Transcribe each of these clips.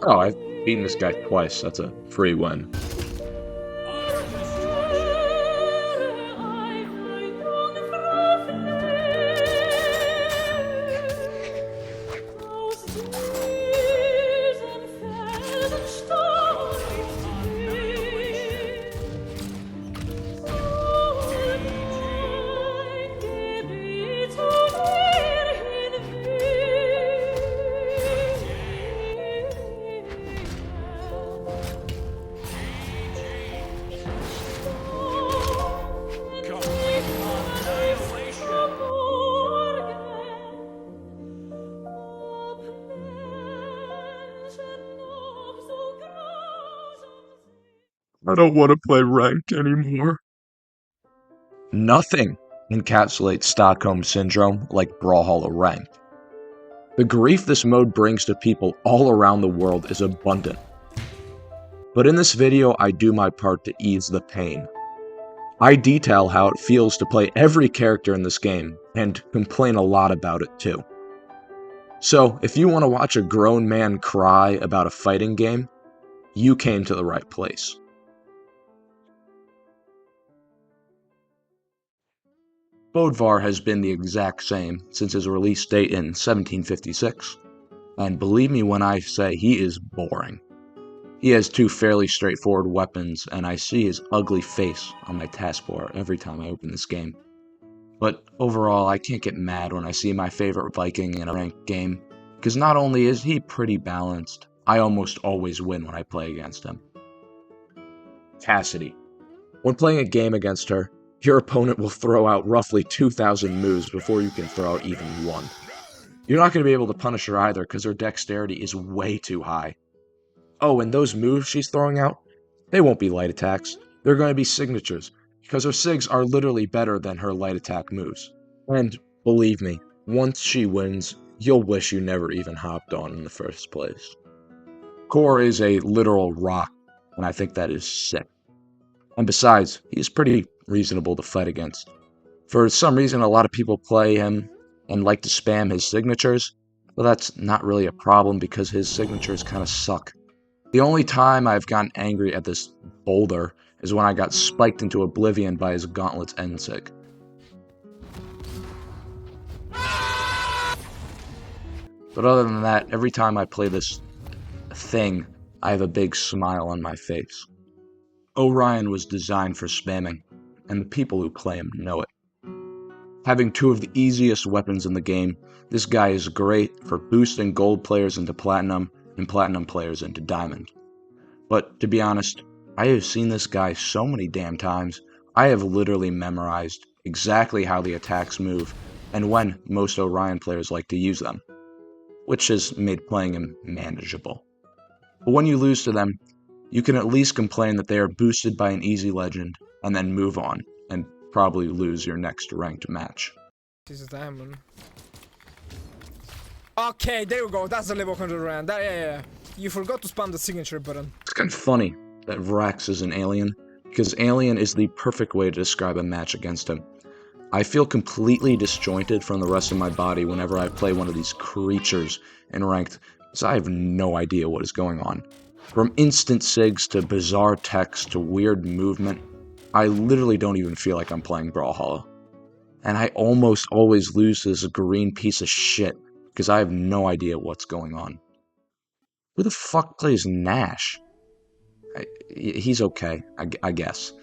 Oh, I've beaten this guy twice. That's a free win. I don't want to play ranked anymore. Nothing encapsulates Stockholm Syndrome like Brawlhalla Ranked. The grief this mode brings to people all around the world is abundant. But in this video, I do my part to ease the pain. I detail how it feels to play every character in this game, and complain a lot about it too. So, if you want to watch a grown man cry about a fighting game, you came to the right place. Bodvar has been the exact same since his release date in 1756, and believe me when I say he is boring. He has two fairly straightforward weapons, and I see his ugly face on my taskbar every time I open this game. But overall, I can't get mad when I see my favorite Viking in a ranked game, because not only is he pretty balanced, I almost always win when I play against him. Cassidy. When playing a game against her, your opponent will throw out roughly 2,000 moves before you can throw out even one. You're not going to be able to punish her either because her dexterity is way too high. Oh, and those moves she's throwing out, they won't be light attacks. They're going to be signatures, because her sigs are literally better than her light attack moves. And believe me, once she wins, you'll wish you never even hopped on in the first place. Core is a literal rock, and I think that is sick. And besides, he is pretty reasonable to fight against. For some reason, a lot of people play him and like to spam his signatures, but that's not really a problem because his signatures kind of suck. The only time I've gotten angry at this boulder is when I got spiked into oblivion by his Gauntlet's Ensig. But other than that, every time I play this thing, I have a big smile on my face. Orion was designed for spamming, and the people who play him know it. Having two of the easiest weapons in the game, this guy is great for boosting gold players into platinum and platinum players into diamond. But to be honest, I have seen this guy so many damn times, I have literally memorized exactly how the attacks move and when most Orion players like to use them, which has made playing him manageable. But when you lose to them, you can at least complain that they are boosted by an easy legend and then move on and probably lose your next ranked match. This is diamond. Okay, there we go. That's the level control round. Yeah. You forgot to spam the signature button. It's kind of funny that Vrax is an alien, because alien is the perfect way to describe a match against him. I feel completely disjointed from the rest of my body whenever I play one of these creatures in ranked, because I have no idea what is going on. From instant sigs to bizarre text to weird movement, I literally don't even feel like I'm playing Brawlhalla. And I almost always lose to this green piece of shit, because I have no idea what's going on. Who the fuck plays Nash? He's okay, I guess.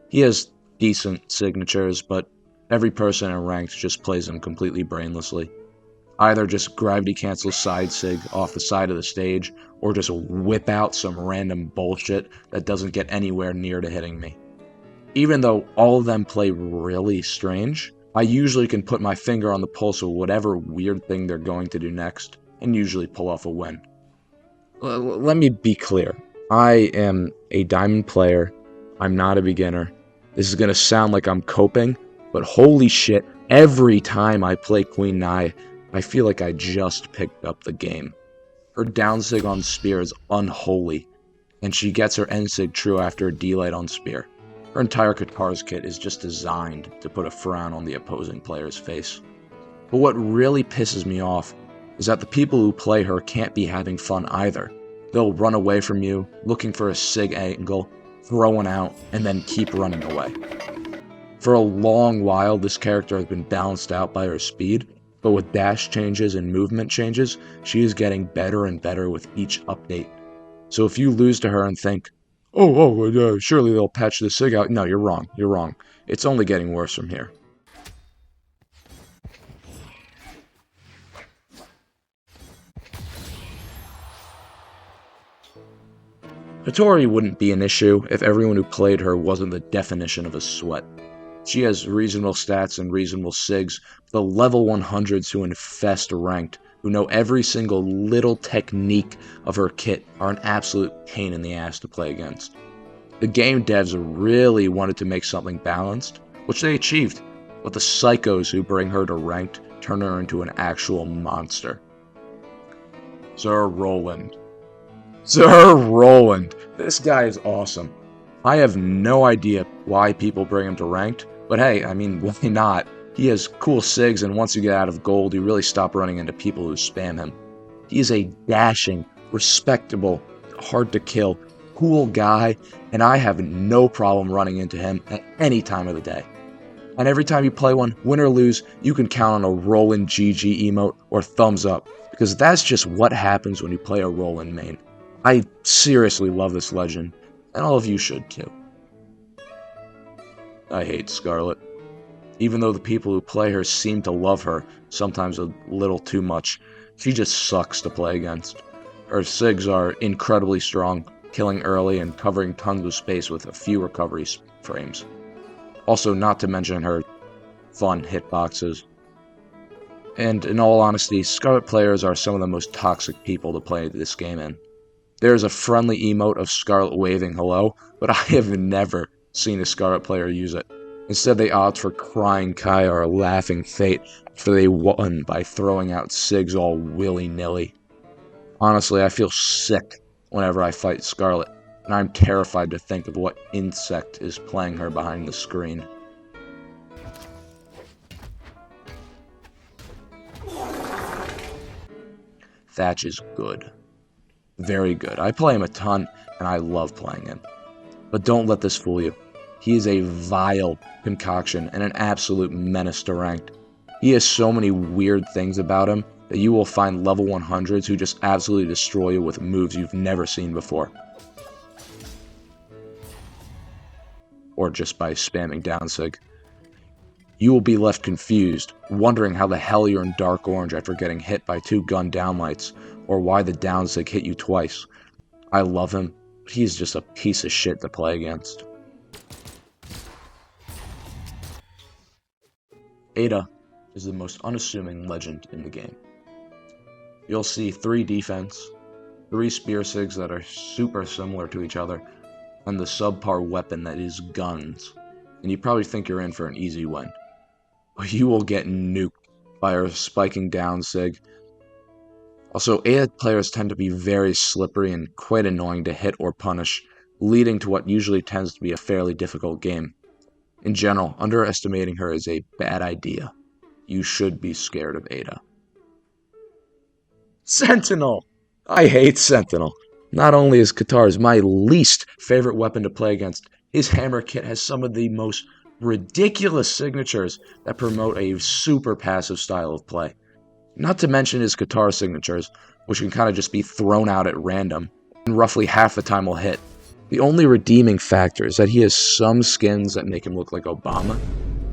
He has decent signatures, but every person in ranked just plays him completely brainlessly. Either just gravity cancel side sig off the side of the stage, or just whip out some random bullshit that doesn't get anywhere near to hitting me. Even though all of them play really strange, I usually can put my finger on the pulse of whatever weird thing they're going to do next, and usually pull off a win. Let me be clear. I am a diamond player. I'm not a beginner. This is gonna sound like I'm coping, but holy shit, every time I play Queen Nai, I feel like I just picked up the game. Her downsig on Spear is unholy, and she gets her Ensig true after a D-Light on Spear. Her entire Katar's kit is just designed to put a frown on the opposing player's face. But what really pisses me off is that the people who play her can't be having fun either, They'll run away from you, looking for a sig angle, throwing out, and then keep running away. For a long while, this character has been balanced out by her speed, but with dash changes and movement changes, she is getting better and better with each update. So if you lose to her and think, surely they'll patch the sig out. No, you're wrong. You're wrong. It's only getting worse from here. Hattori wouldn't be an issue if everyone who played her wasn't the definition of a sweat. She has reasonable stats and reasonable sigs, the level 100s who infest ranked, who know every single little technique of her kit, are an absolute pain in the ass to play against. The game devs really wanted to make something balanced, which they achieved, but the psychos who bring her to ranked turn her into an actual monster. Sir Roland. Sir Roland! This guy is awesome. I have no idea why people bring him to ranked, but hey, I mean, why not? He has cool sigs, and once you get out of gold, you really stop running into people who spam him. He is a dashing, respectable, hard to kill, cool guy, and I have no problem running into him at any time of the day. And every time you play one, win or lose, you can count on a Roland GG emote or thumbs up, because that's just what happens when you play a Roland main. I seriously love this legend, and all of you should too. I hate Scarlet. Even though the people who play her seem to love her, sometimes a little too much, she just sucks to play against. Her sigs are incredibly strong, killing early and covering tons of space with a few recovery frames. Also, not to mention her fun hitboxes. And in all honesty, Scarlet players are some of the most toxic people to play this game in. There is a friendly emote of Scarlet waving hello, but I have never seen a Scarlet player use it. Instead, they opt for crying Kaya or laughing Fate after they won by throwing out sigs all willy-nilly. Honestly, I feel sick whenever I fight Scarlet, and I'm terrified to think of what insect is playing her behind the screen. Thatch is good. Very good. I play him a ton, and I love playing him. But don't let this fool you. He is a vile concoction and an absolute menace to ranked. He has so many weird things about him that you will find level 100s who just absolutely destroy you with moves you've never seen before. Or just by spamming downsig. You will be left confused, wondering how the hell you're in dark orange after getting hit by 2 gun downlights, or why the downsig hit you twice. I love him, but he's just a piece of shit to play against. Ada is the most unassuming legend in the game. You'll see 3 defense, 3 spear sigs that are super similar to each other, and the subpar weapon that is guns, and you probably think you're in for an easy win. But you will get nuked by her spiking down sig. Also, Ada players tend to be very slippery and quite annoying to hit or punish, leading to what usually tends to be a fairly difficult game. In general, underestimating her is a bad idea. You should be scared of Ada. Sentinel! I hate Sentinel. Not only is Katar's my least favorite weapon to play against, his hammer kit has some of the most ridiculous signatures that promote a super passive style of play. Not to mention his Katar signatures, which can kind of just be thrown out at random, and roughly half the time will hit. The only redeeming factor is that he has some skins that make him look like Obama,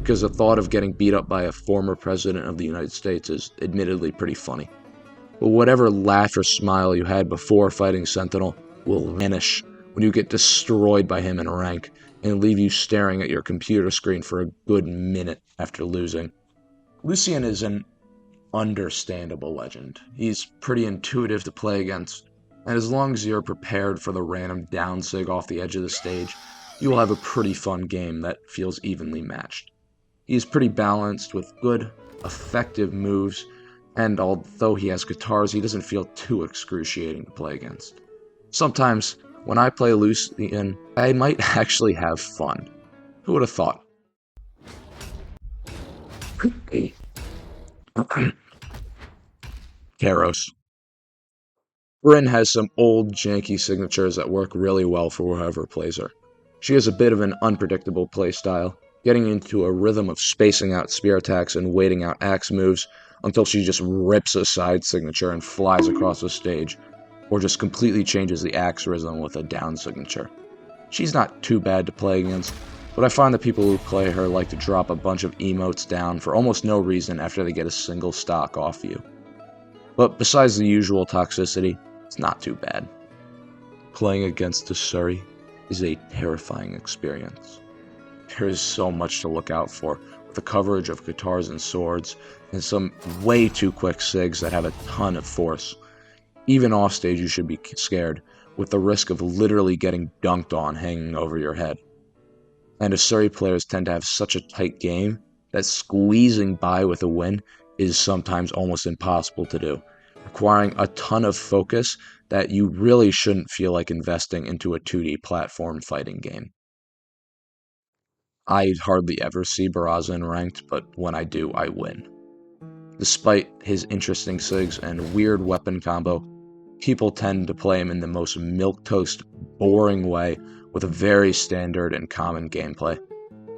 because the thought of getting beat up by a former president of the United States is admittedly pretty funny. But whatever laugh or smile you had before fighting Sentinel will vanish when you get destroyed by him in rank, and leave you staring at your computer screen for a good minute after losing. Lucian is an understandable legend. He's pretty intuitive to play against, and as long as you're prepared for the random downsig off the edge of the stage, you will have a pretty fun game that feels evenly matched. He's pretty balanced with good, effective moves, and although he has guitars, he doesn't feel too excruciating to play against. Sometimes, when I play Lucian, I might actually have fun. Who would have thought? Karos. Bryn has some old janky signatures that work really well for whoever plays her. She has a bit of an unpredictable playstyle, getting into a rhythm of spacing out spear attacks and waiting out axe moves until she just rips a side signature and flies across the stage, or just completely changes the axe rhythm with a down signature. She's not too bad to play against, but I find that people who play her like to drop a bunch of emotes down for almost no reason after they get a single stock off you. But besides the usual toxicity, it's not too bad. Playing against a Surrey is a terrifying experience. There is so much to look out for, with the coverage of guitars and swords, and some way too quick sigs that have a ton of force. Even offstage you should be scared, with the risk of literally getting dunked on hanging over your head. And Asuri players tend to have such a tight game that squeezing by with a win is sometimes almost impossible to do, requiring a ton of focus that you really shouldn't feel like investing into a 2D platform fighting game. I hardly ever see Barraza in ranked, but when I do, I win. Despite his interesting sigs and weird weapon combo, people tend to play him in the most milquetoast, boring way with a very standard and common gameplay.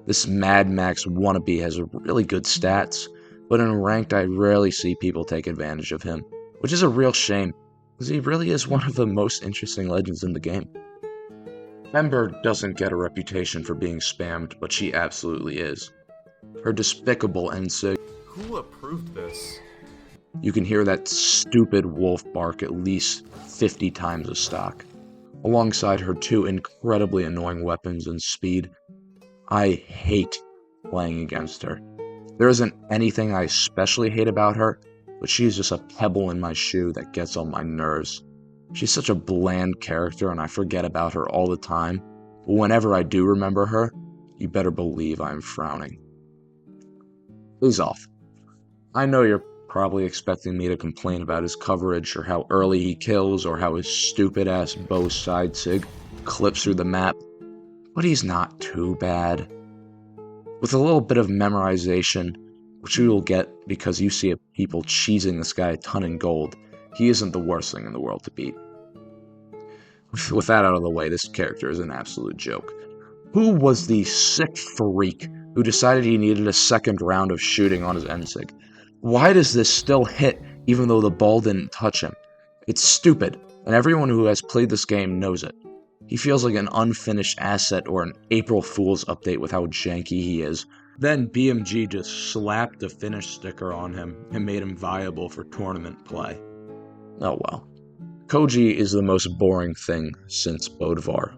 This Mad Max wannabe has really good stats, but in ranked I rarely see people take advantage of him, which is a real shame, because he really is one of the most interesting legends in the game. Ember doesn't get a reputation for being spammed, but she absolutely is. Her despicable end-sig. Who approved this? You can hear that stupid wolf bark at least 50 times a stock, alongside her two incredibly annoying weapons and speed. I hate playing against her. There isn't anything I especially hate about her, but she's just a pebble in my shoe that gets on my nerves. She's such a bland character and I forget about her all the time, but whenever I do remember her, you better believe I'm frowning. Ease off. I know you're probably expecting me to complain about his coverage or how early he kills or how his stupid ass bow side sig clips through the map, but he's not too bad. With a little bit of memorization, which you will get because you see people cheesing this guy a ton in gold, he isn't the worst thing in the world to beat. With that out of the way, this character is an absolute joke. Who was the sick freak who decided he needed a second round of shooting on his NSIG? Why does this still hit even though the ball didn't touch him? It's stupid, and everyone who has played this game knows it. He feels like an unfinished asset or an April Fool's update with how janky he is. Then BMG just slapped a finish sticker on him and made him viable for tournament play. Oh well. Koji is the most boring thing since Bodvar.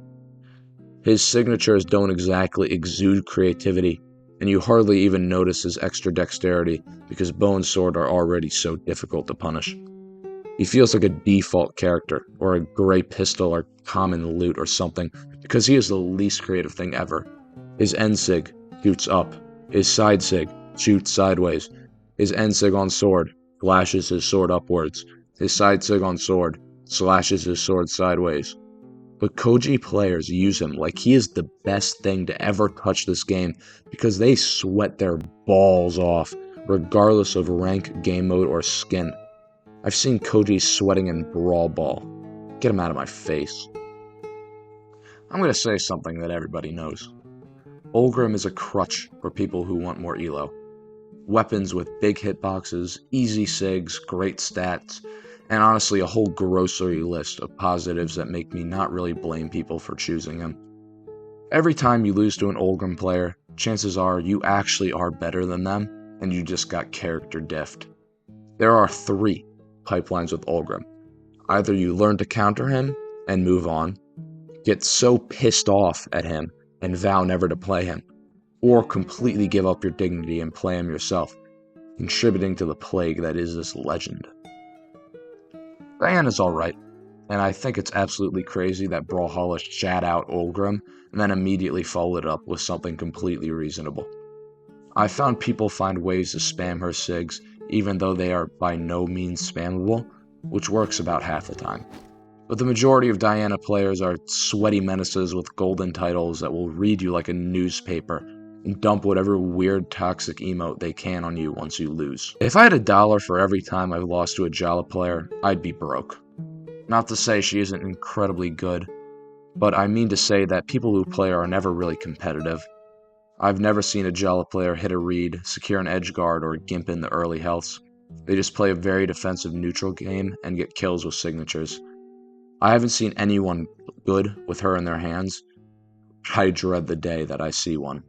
His signatures don't exactly exude creativity, and you hardly even notice his extra dexterity because Bone Sword are already so difficult to punish. He feels like a default character, or a gray pistol or common loot or something, because he is the least creative thing ever. His N-Sig shoots up, his side sig shoots sideways, his N-Sig on sword flashes his sword upwards, his side sig on sword slashes his sword sideways. But Koji players use him like he is the best thing to ever touch this game because they sweat their balls off, regardless of rank, game mode, or skin. I've seen Koji sweating in Brawl Ball. Get him out of my face. I'm going to say something that everybody knows. Olgrim is a crutch for people who want more elo. Weapons with big hitboxes, easy sigs, great stats, and honestly a whole grocery list of positives that make me not really blame people for choosing him. Every time you lose to an Olgrim player, chances are you actually are better than them, and you just got character diffed. There are 3 pipelines with Olgrim. Either you learn to counter him and move on, get so pissed off at him and vow never to play him, or completely give up your dignity and play him yourself, contributing to the plague that is this legend. Diana's alright, and I think it's absolutely crazy that Brawlhalla shat out Olgrim and then immediately followed it up with something completely reasonable. I found people find ways to spam her sigs even though they are by no means spammable, which works about half the time. But the majority of Diana players are sweaty menaces with golden titles that will read you like a newspaper and dump whatever weird toxic emote they can on you once you lose. If I had $1 for every time I've lost to a Jala player, I'd be broke. Not to say she isn't incredibly good, but I mean to say that people who play her are never really competitive. I've never seen a Jella player hit a read, secure an edge guard, or gimp in the early healths. They just play a very defensive neutral game and get kills with signatures. I haven't seen anyone good with her in their hands. I dread the day that I see one.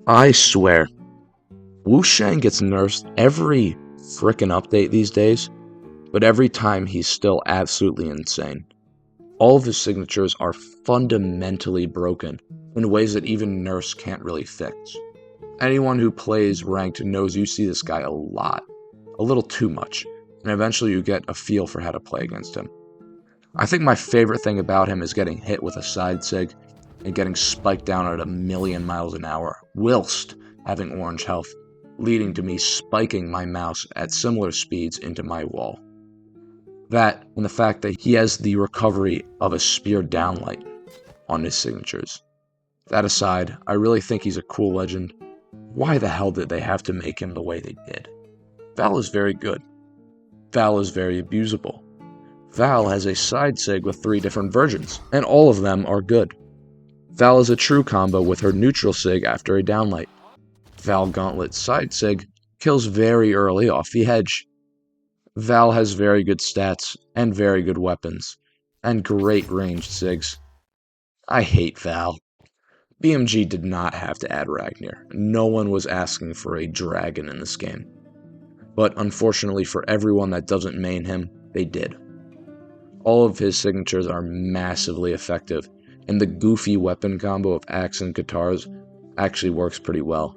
I swear, Wu Shang gets nerfed every frickin' update these days, but every time he's still absolutely insane. All of his signatures are fundamentally broken in ways that even nerfs can't really fix. Anyone who plays ranked knows you see this guy a lot, a little too much, and eventually you get a feel for how to play against him. I think my favorite thing about him is getting hit with a side sig and getting spiked down at 1,000,000 miles an hour, whilst having orange health, leading to me spiking my mouse at similar speeds into my wall. That, and the fact that he has the recovery of a spear downlight on his signatures. That aside, I really think he's a cool legend. Why the hell did they have to make him the way they did? Val is very good. Val is very abusable. Val has a side sig with 3 different versions, and all of them are good. Val is a true combo with her neutral sig after a downlight. Val Gauntlet side sig kills very early off the edge. Val has very good stats, and very good weapons, and great ranged sigs. I hate Val. BMG did not have to add Ragnir. No one was asking for a dragon in this game. But unfortunately for everyone that doesn't main him, they did. All of his signatures are massively effective, and the goofy weapon combo of axe and guitars actually works pretty well.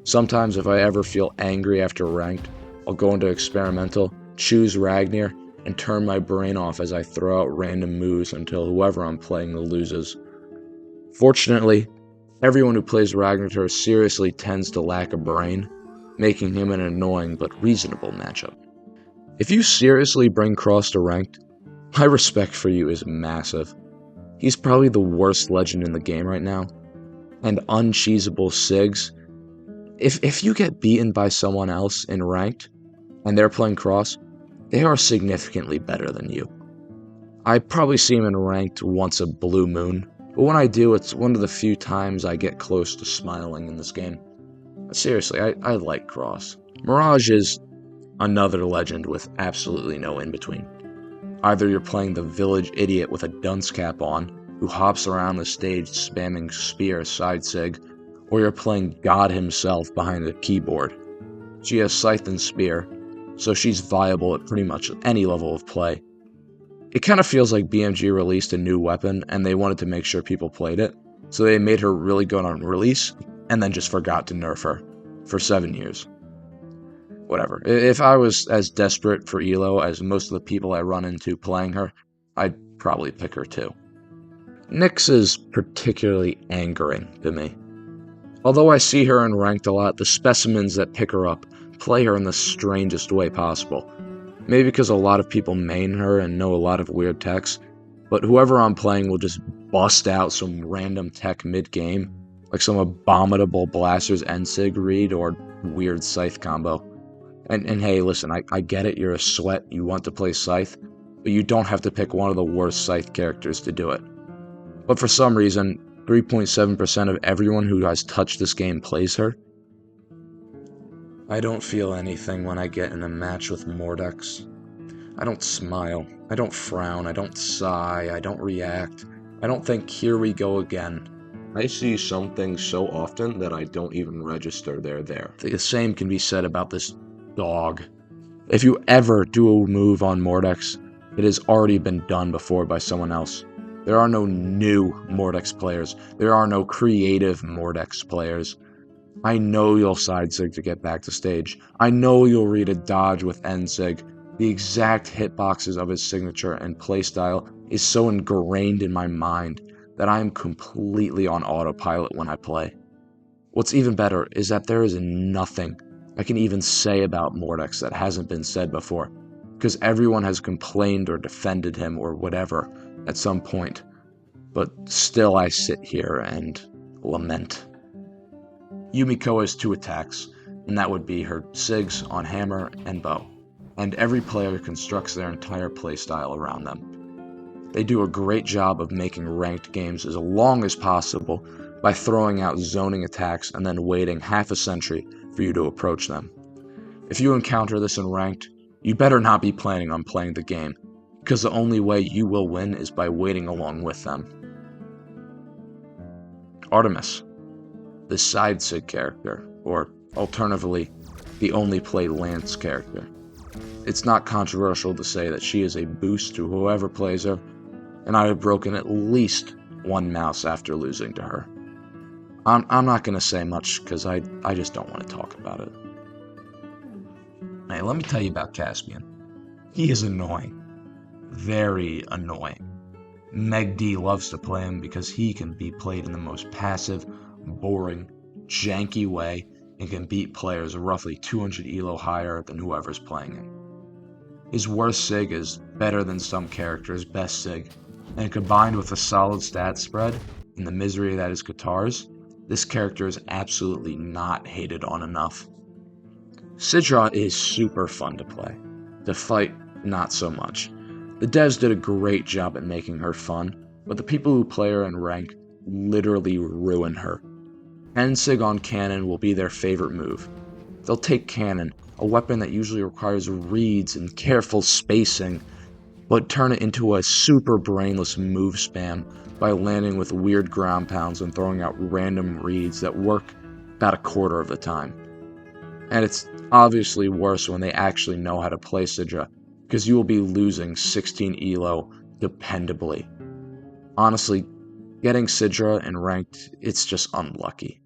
Sometimes if I ever feel angry after ranked, I'll go into experimental, choose Ragnir, and turn my brain off as I throw out random moves until whoever I'm playing loses. Fortunately, everyone who plays Ragnir seriously tends to lack a brain, making him an annoying but reasonable matchup. If you seriously bring Cross to ranked, my respect for you is massive. He's probably the worst legend in the game right now, and uncheesable sigs. If you get beaten by someone else in ranked, and they're playing Cross, they are significantly better than you. I probably see him in ranked once a blue moon, but when I do, it's one of the few times I get close to smiling in this game. Seriously, I like Cross. Mirage is another legend with absolutely no in-between. Either you're playing the village idiot with a dunce cap on, who hops around the stage spamming spear side sig, or you're playing God himself behind a keyboard. She has Scythe and Spear, so she's viable at pretty much any level of play. It kind of feels like BMG released a new weapon and they wanted to make sure people played it, so they made her really good on release, and then just forgot to nerf her for 7 years. Whatever. If I was as desperate for Elo as most of the people I run into playing her, I'd probably pick her too. Nyx is particularly angering to me. Although I see her in ranked a lot, the specimens that pick her up play her in the strangest way possible. Maybe because a lot of people main her and know a lot of weird techs, but whoever I'm playing will just bust out some random tech mid-game, like some abominable Blaster's Ensig read or weird Scythe combo. And hey, listen, I get it, you're a sweat, you want to play Scythe, but you don't have to pick one of the worst Scythe characters to do it. But for some reason, 3.7% of everyone who has touched this game plays her. I don't feel anything when I get in a match with Mordex. I don't smile, I don't frown, I don't sigh, I don't react, I don't think, here we go again. I see some things so often that I don't even register they're there. The same can be said about this dog. If you ever do a move on Mordex, it has already been done before by someone else. There are no new Mordex players. There are no creative Mordex players. I know you'll side sig to get back to stage. I know you'll read a dodge with Ensig. The exact hitboxes of his signature and playstyle is so ingrained in my mind that I am completely on autopilot when I play. What's even better is that there is nothing I can even say about Mordex that hasn't been said before, because everyone has complained or defended him or whatever at some point, but still I sit here and lament. Yumiko has 2 attacks, and that would be her Sigs on hammer and bow. and every player constructs their entire playstyle around them. They do a great job of making ranked games as long as possible by throwing out zoning attacks and then waiting half a century for you to approach them. If you encounter this in ranked, you better not be planning on playing the game, because the only way you will win is by waiting along with them. Artemis, the side Sig character, or alternatively, the only play Lance character. It's not controversial to say that she is a boost to whoever plays her, and I have broken at least one mouse after losing to her. I'm not going to say much because I just don't want to talk about it. Hey, let me tell you about Caspian. He is annoying. Very annoying. Meg D loves to play him because he can be played in the most passive, boring, janky way and can beat players roughly 200 elo higher than whoever's playing him. His worst Sig is better than some characters' best Sig, and combined with a solid stat spread and the misery that is Guitars, this character is absolutely not hated on enough. Sidra is super fun to play. To fight, not so much. The devs did a great job at making her fun, but the people who play her in rank literally ruin her. N-Sig on Cannon will be their favorite move. They'll take Cannon, a weapon that usually requires reads and careful spacing, but turn it into a super brainless move spam by landing with weird ground pounds and throwing out random reads that work about a quarter of the time. And it's obviously worse when they actually know how to play Sidra, because you will be losing 16 elo dependably. Honestly, getting Sidra in ranked, it's just unlucky.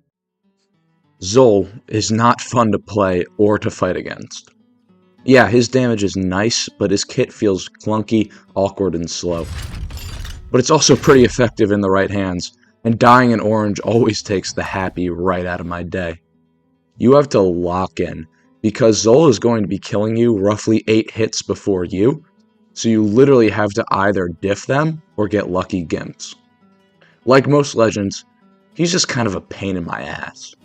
Zol is not fun to play or to fight against. Yeah, his damage is nice, but his kit feels clunky, awkward, and slow. But it's also pretty effective in the right hands, and dying in orange always takes the happy right out of my day. You have to lock in, because Zol is going to be killing you roughly 8 hits before you, so you literally have to either diff them or get lucky gimps. Like most legends, he's just kind of a pain in my ass.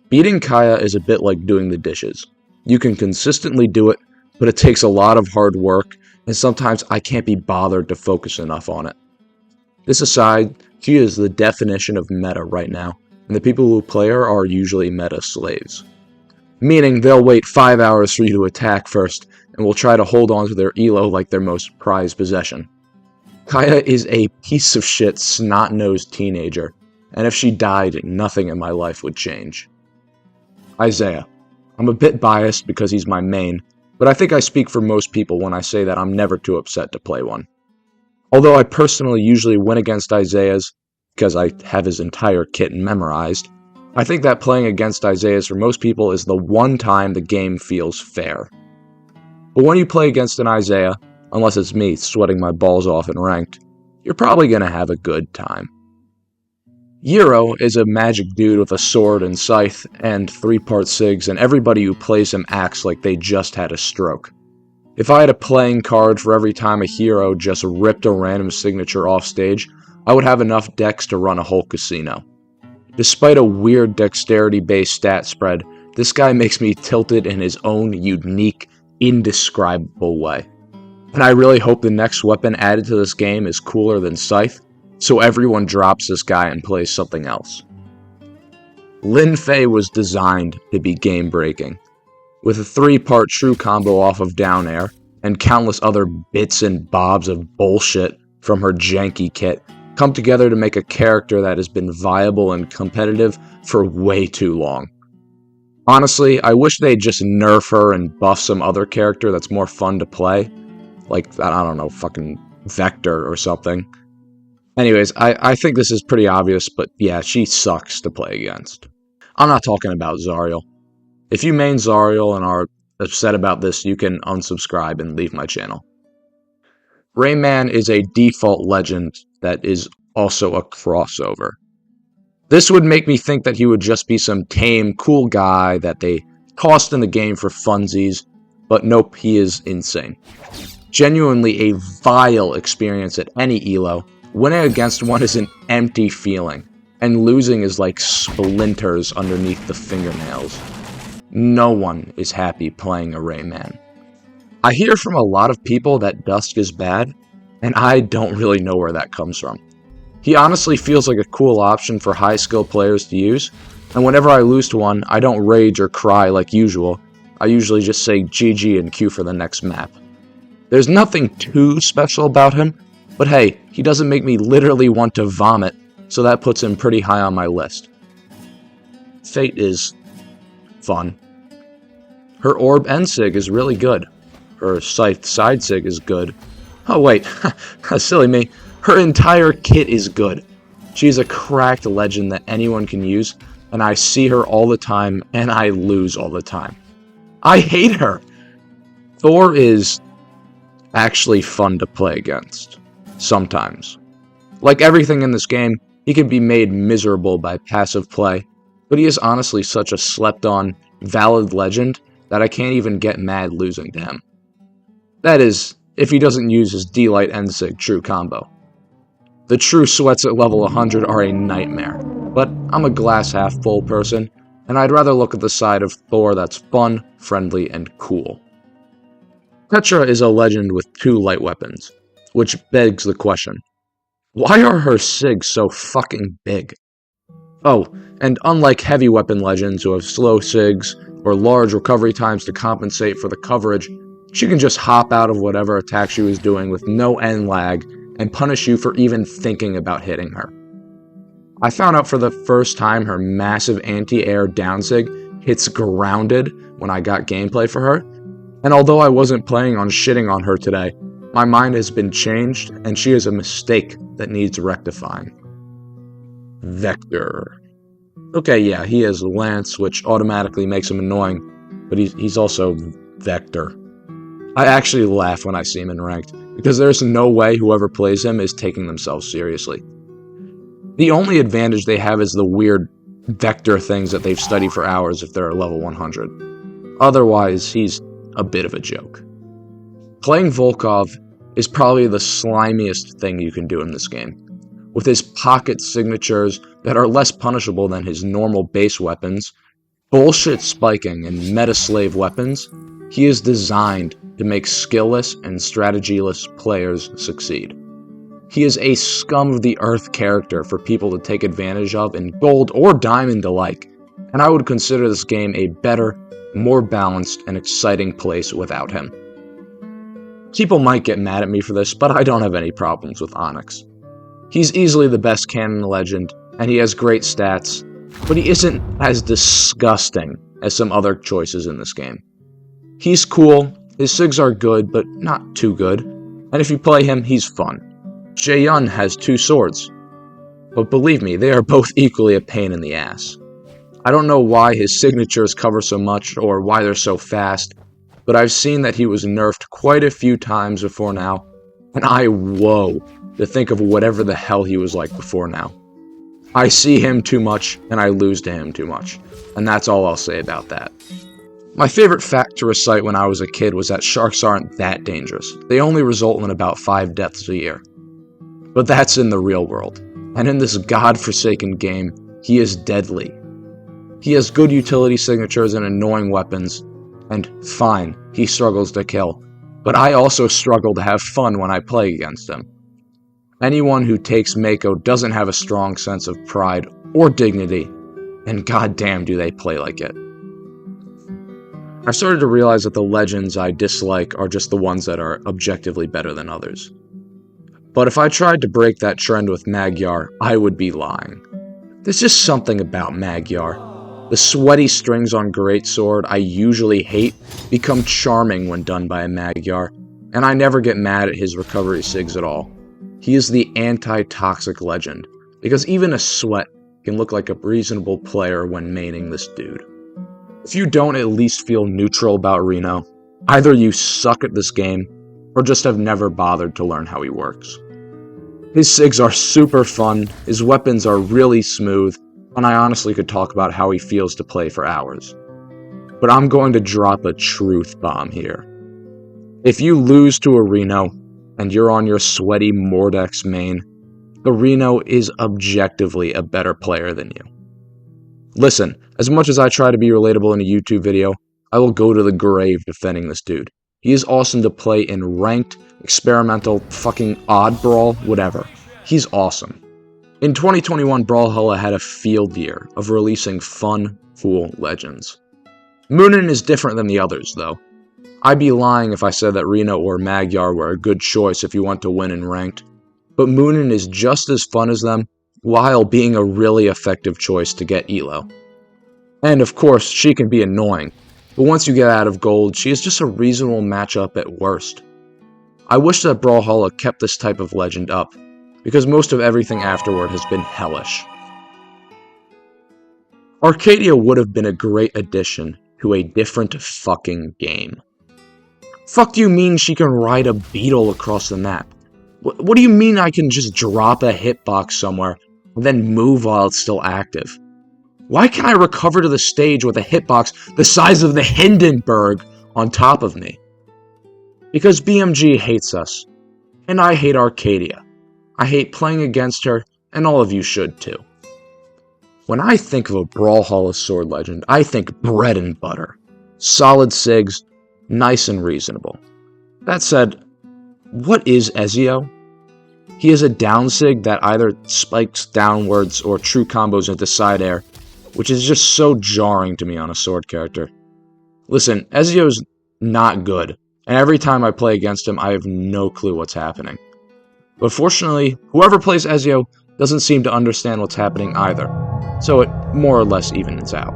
Beating Kaya is a bit like doing the dishes. You can consistently do it, but it takes a lot of hard work, and sometimes I can't be bothered to focus enough on it. This aside, she is the definition of meta right now, and the people who play her are usually meta slaves. Meaning they'll wait 5 hours for you to attack first, and will try to hold on to their elo like their most prized possession. Kaya is a piece of shit, snot-nosed teenager, and if she died, nothing in my life would change. Isaiah. I'm a bit biased because he's my main, but I think I speak for most people when I say that I'm never too upset to play one. Although I personally usually win against Isaiah's, because I have his entire kit memorized, I think that playing against Isaiah's for most people is the one time the game feels fair. But when you play against an Isaiah, unless it's me sweating my balls off in ranked, you're probably going to have a good time. Euro is a magic dude with a sword and scythe and 3-part Sigs, and everybody who plays him acts like they just had a stroke. If I had a playing card for every time a hero just ripped a random signature off stage, I would have enough decks to run a whole casino. Despite a weird dexterity-based stat spread, this guy makes me tilted in his own unique, indescribable way. And I really hope the next weapon added to this game is cooler than Scythe, so everyone drops this guy and plays something else. Lin Fei was designed to be game-breaking. With a 3-part true combo off of down air, and countless other bits and bobs of bullshit from her janky kit, come together to make a character that has been viable and competitive for way too long. Honestly, I wish they'd just nerf her and buff some other character that's more fun to play. Like, I don't know, fucking Vector or something. Anyways, I think this is pretty obvious, but yeah, she sucks to play against. I'm not talking about Zariel. If you main Zariel and are upset about this, you can unsubscribe and leave my channel. Rayman is a default legend that is also a crossover. This would make me think that he would just be some tame, cool guy that they tossed in the game for funsies, but nope, he is insane. Genuinely a vile experience at any elo. Winning against one is an empty feeling, and losing is like splinters underneath the fingernails. No one is happy playing a Rayman. I hear from a lot of people that Dusk is bad, and I don't really know where that comes from. He honestly feels like a cool option for high skill players to use, and whenever I lose to one, I don't rage or cry like usual. I usually just say GG and queue for the next map. There's nothing too special about him, but hey, he doesn't make me literally want to vomit, so that puts him pretty high on my list. Fate is fun. Her Orb End Sig is really good. Her Scythe Side Sig is good. Oh wait, silly me. Her entire kit is good. She's a cracked legend that anyone can use, and I see her all the time, and I lose all the time. I hate her! Thor is actually fun to play against. Sometimes. Like everything in this game, he can be made miserable by passive play, but he is honestly such a slept-on, valid legend that I can't even get mad losing to him. That is, if he doesn't use his D-Light End-Sig true combo. The true sweats at level 100 are a nightmare, but I'm a glass-half-full person, and I'd rather look at the side of Thor that's fun, friendly, and cool. Petra is a legend with 2 light weapons, which begs the question, why are her SIGs so fucking big? Oh, and unlike heavy weapon legends who have slow SIGs or large recovery times to compensate for the coverage, she can just hop out of whatever attack she was doing with no end lag and punish you for even thinking about hitting her. I found out for the first time her massive anti-air down sig hits grounded when I got gameplay for her, and although I wasn't planning on shitting on her today, my mind has been changed and she is a mistake that needs rectifying. Vector. Okay, yeah, he has Lance, which automatically makes him annoying, but he's also Vector. I actually laugh when I see him in ranked, because there's no way whoever plays him is taking themselves seriously. The only advantage they have is the weird Vector things that they've studied for hours if they're at level 100. Otherwise, he's a bit of a joke. Playing Volkov is probably the slimiest thing you can do in this game. With his pocket signatures that are less punishable than his normal base weapons, bullshit spiking, and meta-slave weapons, he is designed to make skillless and strategyless players succeed. He is a scum-of-the-earth character for people to take advantage of in gold or diamond alike, and I would consider this game a better, more balanced, and exciting place without him. People might get mad at me for this, but I don't have any problems with Onyx. He's easily the best canon legend, and he has great stats, but he isn't as disgusting as some other choices in this game. He's cool, his SIGs are good, but not too good, and if you play him, he's fun. Jae-Yun has 2 swords, but believe me, they are both equally a pain in the ass. I don't know why his signatures cover so much, or why they're so fast, but I've seen that he was nerfed quite a few times before now, and I whoa to think of whatever the hell he was like before now. I see him too much, and I lose to him too much, and that's all I'll say about that. My favorite fact to recite when I was a kid was that sharks aren't that dangerous. They only result in about 5 deaths a year. But that's in the real world, and in this godforsaken game, he is deadly. He has good utility signatures and annoying weapons, and fine, he struggles to kill, but I also struggle to have fun when I play against him. Anyone who takes Mako doesn't have a strong sense of pride or dignity, and goddamn do they play like it. I've started to realize that the legends I dislike are just the ones that are objectively better than others. But if I tried to break that trend with Magyar, I would be lying. There's just something about Magyar. The sweaty strings on Greatsword I usually hate become charming when done by a Magyar, and I never get mad at his recovery SIGs at all. He is the anti-toxic legend, because even a sweat can look like a reasonable player when maining this dude. If you don't at least feel neutral about Reno, either you suck at this game, or just have never bothered to learn how he works. His SIGs are super fun, his weapons are really smooth, and I honestly could talk about how he feels to play for hours. But I'm going to drop a truth bomb here. If you lose to a Reno, and you're on your sweaty Mordex main, the Reno is objectively a better player than you. Listen, as much as I try to be relatable in a YouTube video, I will go to the grave defending this dude. He is awesome to play in ranked, experimental, fucking odd brawl, whatever. He's awesome. In 2021, Brawlhalla had a field year of releasing fun, cool legends. Moonin is different than the others, though. I'd be lying if I said that Reno or Magyar were a good choice if you want to win in ranked, but Moonin is just as fun as them, while being a really effective choice to get elo. And of course, she can be annoying, but once you get out of gold, she is just a reasonable matchup at worst. I wish that Brawlhalla kept this type of legend up, because most of everything afterward has been hellish. Arcadia would have been a great addition to a different fucking game. Fuck do you mean she can ride a beetle across the map? What do you mean I can just drop a hitbox somewhere and then move while it's still active? Why can't I recover to the stage with a hitbox the size of the Hindenburg on top of me? Because BMG hates us, and I hate Arcadia. I hate playing against her, and all of you should too. When I think of a Brawlhalla sword legend, I think bread and butter. Solid sigs, nice and reasonable. That said, what is Ezio? He is a down sig that either spikes downwards or true combos into side air, which is just so jarring to me on a sword character. Listen, Ezio's not good, and every time I play against him, I have no clue what's happening. But fortunately, whoever plays Ezio doesn't seem to understand what's happening either, so it more or less evens out.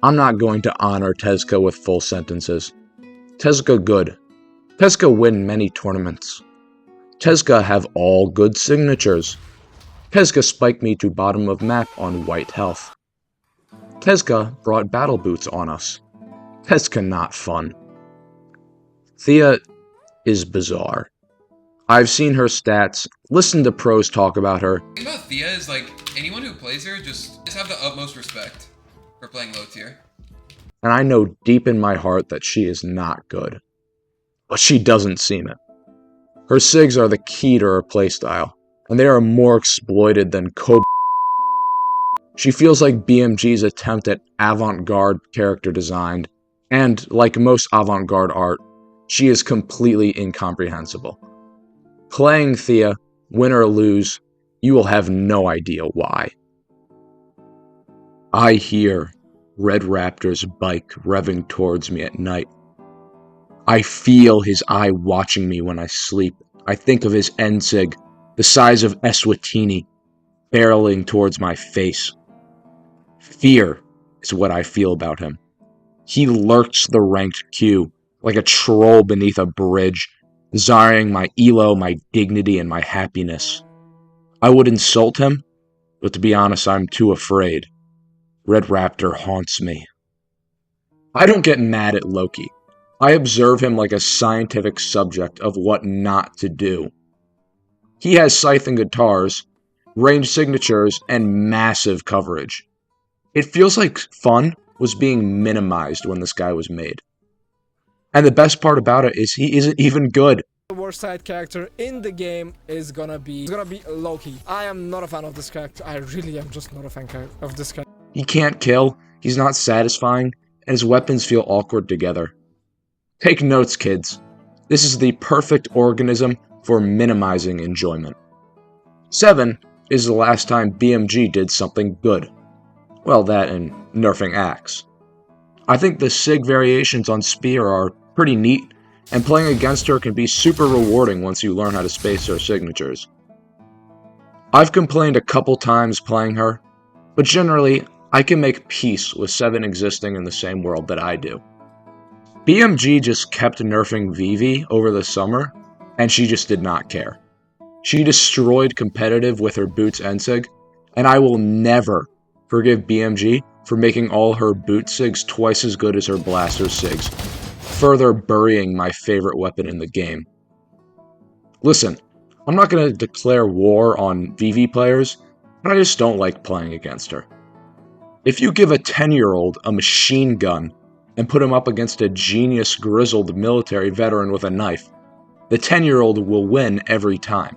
I'm not going to honor Tezca with full sentences. Tezca good. Tezca win many tournaments. Tezca have all good signatures. Tezca spiked me to bottom of map on white health. Tezca brought battle boots on us. Tezca not fun. Thea is bizarre. I've seen her stats, listened to pros talk about her. The thing about Thea is, like, anyone who plays her just have the utmost respect for playing low tier. And I know deep in my heart that she is not good. But she doesn't seem it. Her sigs are the key to her playstyle, and they are more exploited than She feels like BMG's attempt at avant-garde character design, and like most avant-garde art, she is completely incomprehensible. Playing Thea, win or lose, you will have no idea why. I hear Red Raptor's bike revving towards me at night. I feel his eye watching me when I sleep. I think of his Ensig, the size of Eswatini, barreling towards my face. Fear is what I feel about him. He lurks the ranked queue like a troll beneath a bridge, desiring my elo, my dignity, and my happiness. I would insult him, but to be honest, I'm too afraid. Red Raptor haunts me. I don't get mad at Loki. I observe him like a scientific subject of what not to do. He has scythe and guitars, range signatures, and massive coverage. It feels like fun was being minimized when this guy was made. And the best part about it is he isn't even good. The worst side character in the game is gonna be Loki. I am not a fan of this character. I really am just not a fan of this character. He can't kill, he's not satisfying, and his weapons feel awkward together. Take notes, kids. This is the perfect organism for minimizing enjoyment. 7 is the last time BMG did something good. Well, that and nerfing Axe. I think the SIG variations on Spear are pretty neat, and playing against her can be super rewarding once you learn how to space her signatures. I've complained a couple times playing her, but generally, I can make peace with 7 existing in the same world that I do. BMG just kept nerfing Vivi over the summer, and she just did not care. She destroyed competitive with her boots Ensig, and I will never forgive BMG for making all her boot sigs twice as good as her blaster sigs, further burying my favorite weapon in the game. Listen, I'm not going to declare war on Vivi players, but I just don't like playing against her. If you give a 10-year-old a machine gun and put him up against a genius grizzled military veteran with a knife, the 10-year-old will win every time.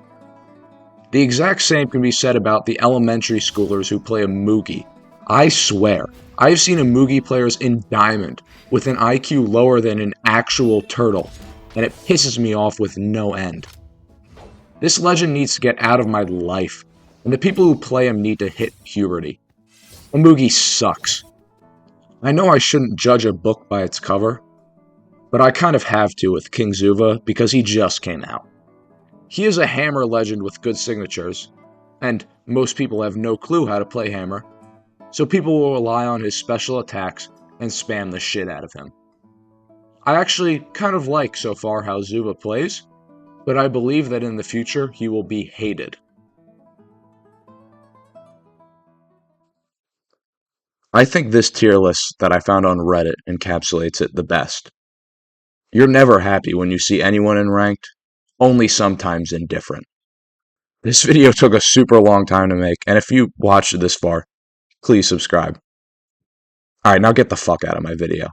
The exact same can be said about the elementary schoolers who play a Mugi, I swear, I've seen Amugi players in Diamond with an IQ lower than an actual turtle, and it pisses me off with no end. This legend needs to get out of my life, and the people who play him need to hit puberty. Amugi sucks. I know I shouldn't judge a book by its cover, but I kind of have to with King Zuva because he just came out. He is a Hammer legend with good signatures, and most people have no clue how to play Hammer, so people will rely on his special attacks and spam the shit out of him. I actually kind of like so far how Zuva plays, but I believe that in the future he will be hated. I think this tier list that I found on Reddit encapsulates it the best. You're never happy when you see anyone in ranked, only sometimes indifferent. This video took a super long time to make, and if you watched it this far, please subscribe. Alright, now get the fuck out of my video.